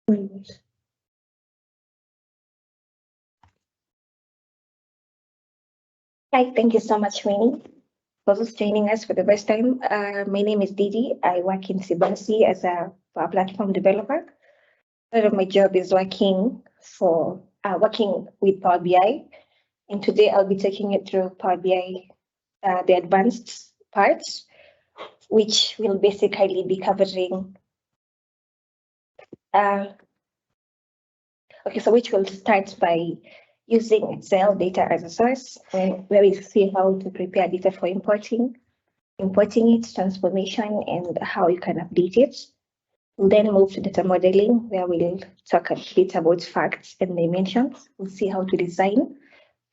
Hi, thank you so much, Winnie. For those joining us for the first time, my name is Didi. I work in Sibansi as a platform developer. Part of my job is working with Power BI, and today I'll be taking you through Power BI, the advanced parts, which will basically be covering. Which will start by using Excel data as a source, where we see how to prepare data for importing its transformation, and how you can update it. We'll then move to data modeling, where we'll talk a bit about facts and dimensions. We'll see how to design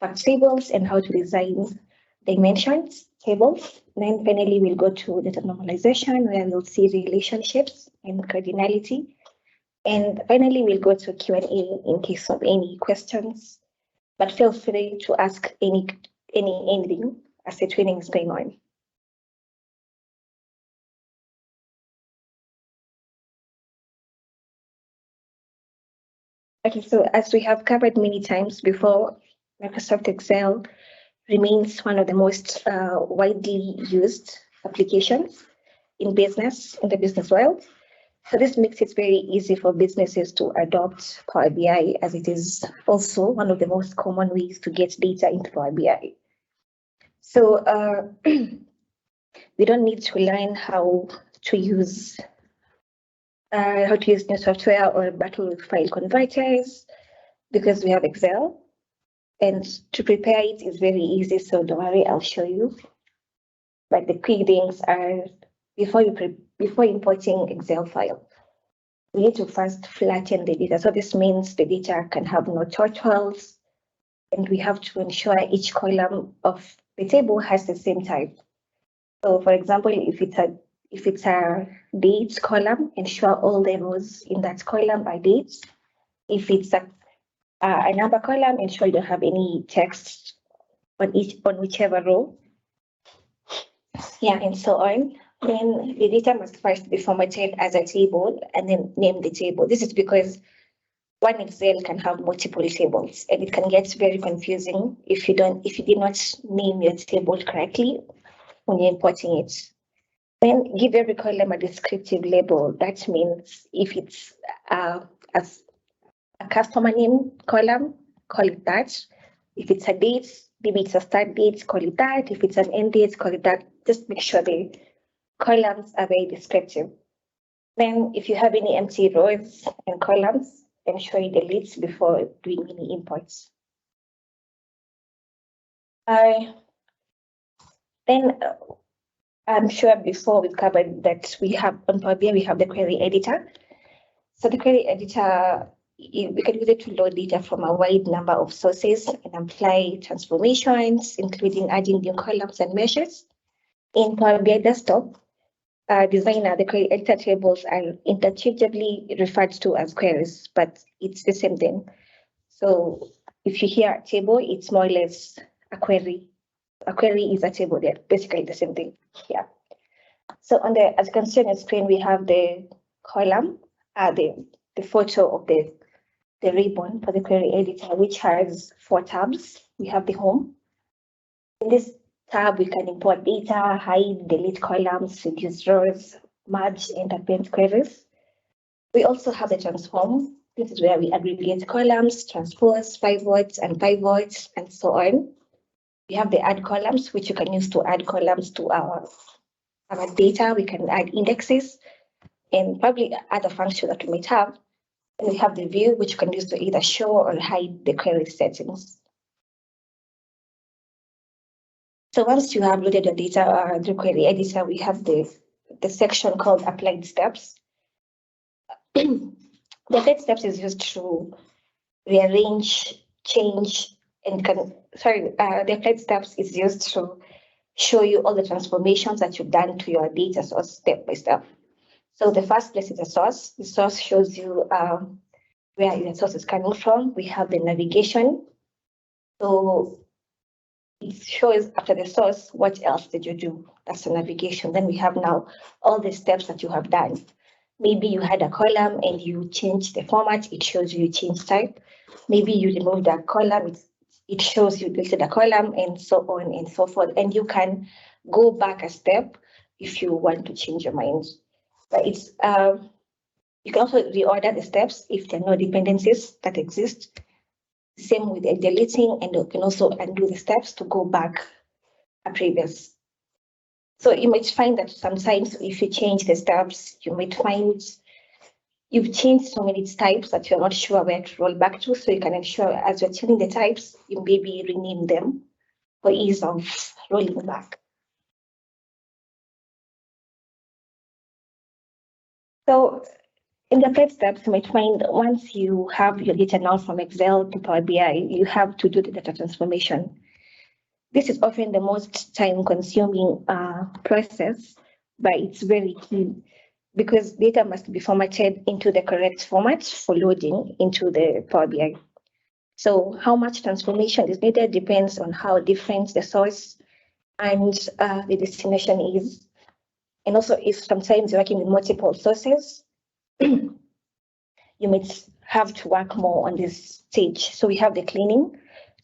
fact tables and how to design dimensions tables. Then finally, we'll go to data normalization, where we'll see relationships and cardinality. And finally, we'll go to Q&A in case of any questions. But feel free to ask anything as the training is going on. Okay, so as we have covered many times before, Microsoft Excel remains one of the most widely used applications in the business world. So this makes it very easy for businesses to adopt Power BI, as it is also one of the most common ways to get data into Power BI. So we don't need to learn how to use new software or battle with file converters, because we have Excel. And to prepare it is very easy, so don't worry, I'll show you. But the key things are, before importing Excel file, we need to first flatten the data. So this means the data can have no totals, and we have to ensure each column of the table has the same type. So for example, if it's a dates column, ensure all the rows in that column are dates. If it's a number column, ensure you don't have any text on whichever row. Yeah, and so on. Then the data must first be formatted as a table and then name the table. This is because one Excel can have multiple tables, and it can get very confusing if you did not name your table correctly when you're importing it. Then give every column a descriptive label. That means if it's as a customer name column, call it that. If it's a date, maybe it's a start date, call it that. If it's an end date, call it that. Just make sure the columns are very descriptive. Then if you have any empty rows and columns, ensure you delete before doing any imports. Then I'm sure before we covered that we have on Power BI, we have the query editor. So the query editor, we can use it to load data from a wide number of sources and apply transformations, including adding new columns and measures. In Power BI Desktop, Designer, the query editor tables are interchangeably referred to as queries, but it's the same thing. So if you hear a table, it's more or less a query. A query is a table. They're basically the same thing. Yeah. So as you can see on the screen, we have the column, the photo of the ribbon for the query editor, which has 4 tabs. We have the home. In this tab, we can import data, hide, delete columns, reduce rows, merge, and append queries. We also have the transform. This is where we aggregate columns, transpose, pivots, and pivots, and so on. We have the add columns, which you can use to add columns to our data. We can add indexes and probably other functions that we might have. And we have the view, which you can use to either show or hide the query settings. So once you have loaded your data through query editor, we have the section called applied steps. The applied steps is used to rearrange, change, and the applied steps is used to show you all the transformations that you've done to your data source step by step. So the first place is the source. The source shows you where your source is coming from. We have the navigation. So it shows after the source, what else did you do? That's the navigation. Then we have now all the steps that you have done. Maybe you had a column and you changed the format, it shows you change type. Maybe you removed a column, it shows you deleted a column, and so on and so forth. And you can go back a step if you want to change your mind. But it's you can also reorder the steps if there are no dependencies that exist. Same with the deleting, and you can also undo the steps to go back a previous. So you might find that sometimes if you change the steps, you might find you've changed so many types that you're not sure where to roll back to. So you can ensure as you're changing the types, you maybe rename them for ease of rolling back. So in the first steps, you might find once you have your data now from Excel to Power BI, you have to do the data transformation. This is often the most time-consuming process, but it's very key because data must be formatted into the correct format for loading into the Power BI. So how much transformation is needed depends on how different the source and the destination is. And also if sometimes you're working with multiple sources, you might have to work more on this stage. So we have the cleaning.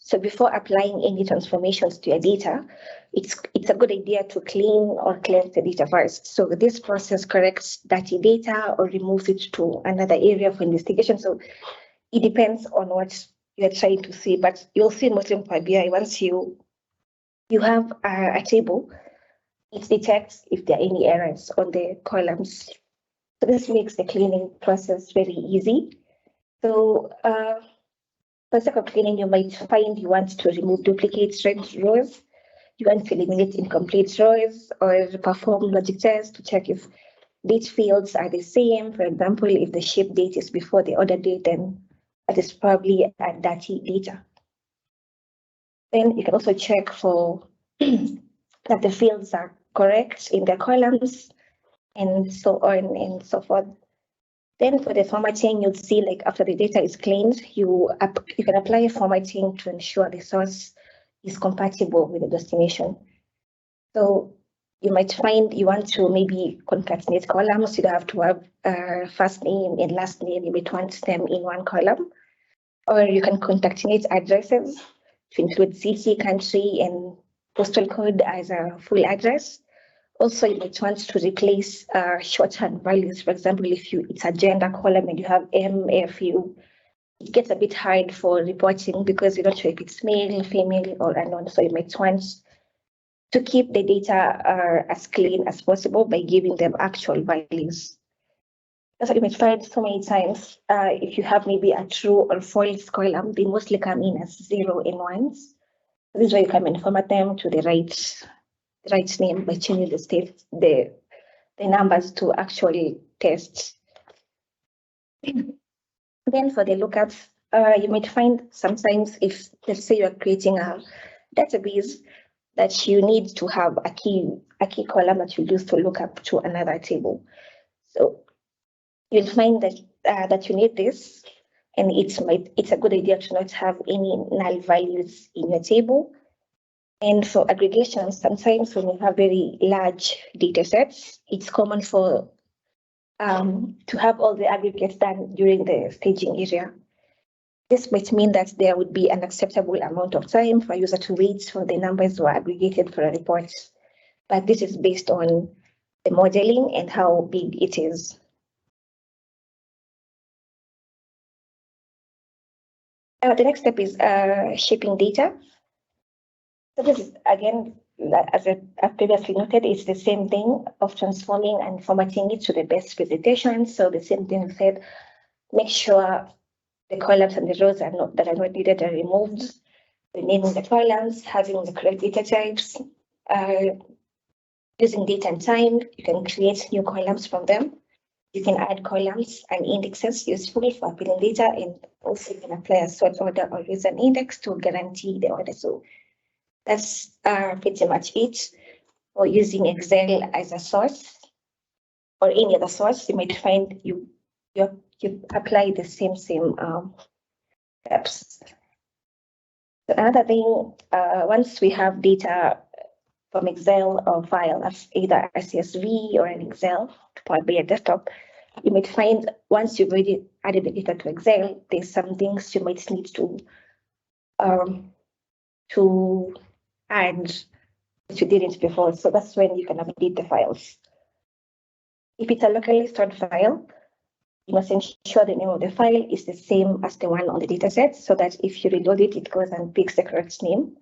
So before applying any transformations to your data, it's a good idea to clean or cleanse the data first. So this process corrects dirty data or removes it to another area of investigation. So it depends on what you're trying to see, but you'll see mostly in Power BI once you have a table, it detects if there are any errors on the columns. So this makes the cleaning process very easy. So for the sake of cleaning, you might find you want to remove duplicate rows, you want to eliminate incomplete rows, or perform logic tests to check if date fields are the same. For example, if the ship date is before the order date, then that is probably a dirty data. Then you can also check for that the fields are correct in the columns and so on and so forth. Then for the formatting, you'll see like after the data is cleaned, you can apply formatting to ensure the source is compatible with the destination. So you might find you want to maybe concatenate columns. You don't have to have first name and last name. You might want them in one column. Or you can concatenate addresses to include city, country, and postal code as a full address. Also, you might want to replace shorthand values. For example, if it's a gender column and you have MFU, it gets a bit hard for reporting because you're not sure if it's male, female, or unknown. So you might want to keep the data as clean as possible by giving them actual values. So you might find so many times if you have maybe a true or false column, they mostly come in as 0 and 1s. This is where you come and format them to the right name by changing the numbers to actually test. Then for the lookups, you might find sometimes if, let's say you're creating a database, that you need to have a key column that you use to look up to another table. So you'll find that you need this, and it's a good idea to not have any null values in your table. And for aggregation, sometimes when you have very large data sets, it's common for to have all the aggregates done during the staging area. This might mean that there would be an acceptable amount of time for a user to wait for the numbers were aggregated for a report. But this is based on the modeling and how big it is. The next step is shaping data. So this is, again, as I previously noted, it's the same thing of transforming and formatting it to the best presentation. So the same thing said, make sure the columns and the rows that are not needed are removed, renaming the columns, having the correct data types, using date and time. You can create new columns from them. You can add columns and indexes useful for appealing data, and also you can apply a sort order or use an index to guarantee the order. So that's pretty much it. Or using Excel as a source or any other source, you might find you apply the same steps. So another thing, once we have data from Excel or file as either a CSV or an Excel to Power BI desktop, you might find once you've already added the data to Excel, there's some things you might need to add that you didn't before. So that's when you can update the files. If it's a locally stored file, you must ensure the name of the file is the same as the one on the dataset, so that if you reload it, it goes and picks the correct name.